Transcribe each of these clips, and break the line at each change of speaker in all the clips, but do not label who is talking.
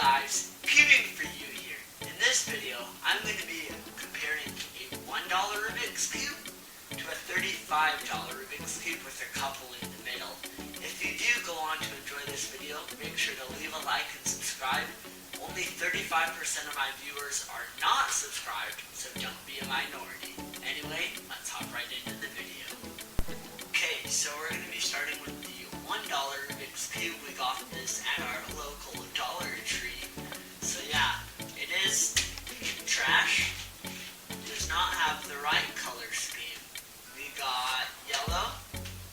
guys, Pewing for you here. In this video, I'm going to be comparing a $1 Rubik's Cube to a $35 Rubik's Cube with a couple in the middle. If you do go on to enjoy this video, make sure to leave a like and subscribe. Only 35% of my viewers are not subscribed, so don't be a minority. Anyway, let's hop right into the video. Okay, so we're going to be starting with the $1 Rubik's Cube. We got this at our local Dollar Tree. So yeah, it is trash. Does not have the right color scheme. We got yellow,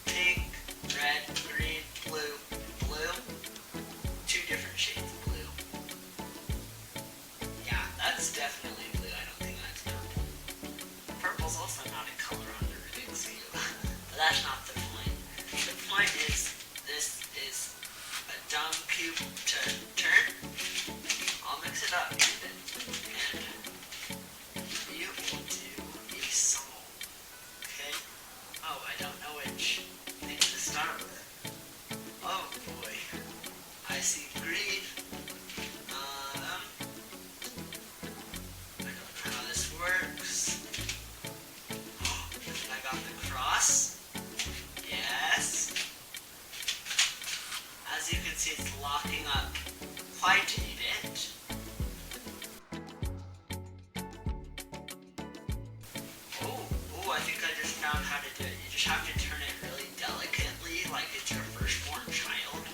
pink, red, green, blue, blue. Two different shades of blue. Yeah, that's definitely blue. I don't think that's not. Purple's also not a color on the Rubik's Cube. But that's not the point. The point is, this is a dumb cube to turn. I'll mix it up even. And we will do a song. Okay? Oh, I don't know which thing to start with. Oh boy. I see green. I don't know how this works. I got the cross. Yes. As you can see, it's locking up quite a bit. Oh, I think I just found how to do it. You just have to turn it really delicately, like it's your firstborn child.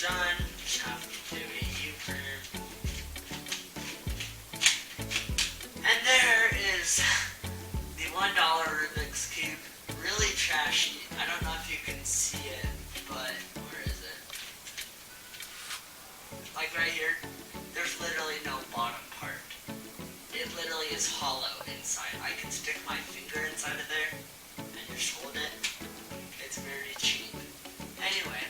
Done. Just have to do a U-turn. And there is the $1 Rubik's Cube. Really trashy. I don't know if you can see it, but where is it? Like right here, there's literally no bottom part. It literally is hollow inside. I can stick my finger inside of there and just hold it. It's very cheap. Anyway,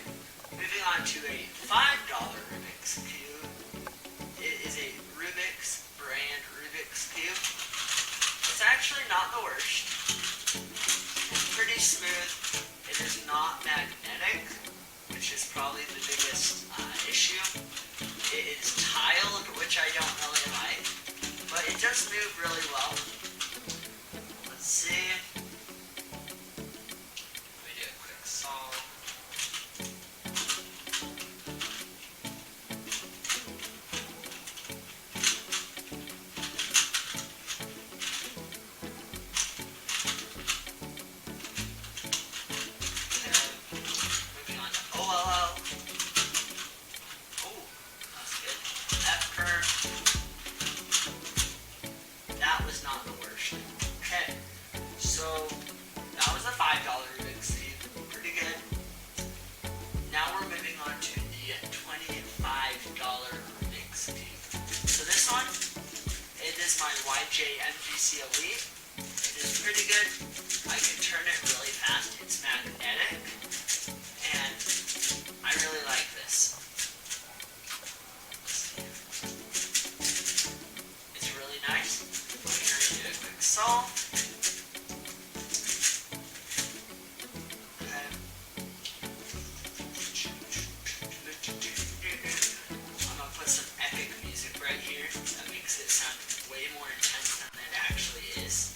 moving on to a $5 Rubik's Cube. It is a Rubik's brand Rubik's Cube. It's actually not the worst. It's pretty smooth. It is not magnetic, which is probably the biggest issue. It is tiled, which I don't really like, but it does move really well. Let's see. Let me do a quick solve. That was not the worst. Okay, so that was a $5 Rubik's Cube. Pretty good. Now we're moving on to the $25 Rubik's Cube. So this one, it is my YJ MVC Elite. It is pretty good. I can turn it really fast. It's magnetic. And I really like this. It's really nice. We're going to do a quick solve. Okay. I'm going to put some epic music right here. That makes it sound way more intense than it actually is.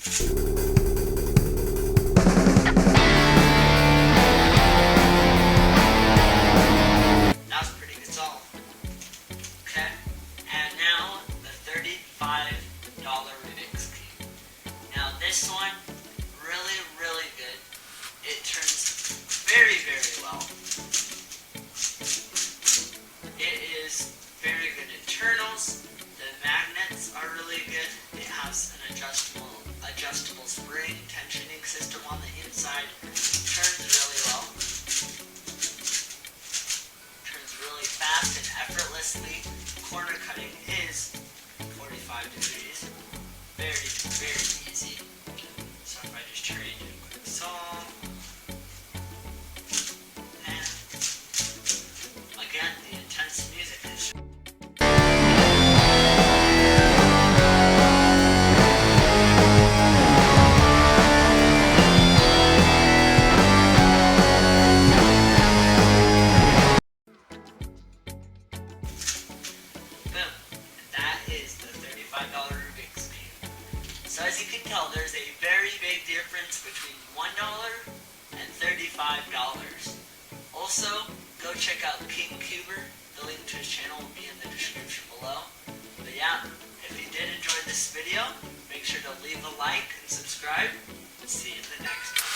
corner cutting is 45 degrees. Very, very easy. So if I just trade a quick song, and again, the intense music is boom. And that is the $35 Rubik's Cube. So as you can tell, there's a very big difference between $1 and $35. Also, go check out King Cuber. The link to his channel will be in the description below. But yeah, if you did enjoy this video, make sure to leave a like and subscribe. See you in the next one.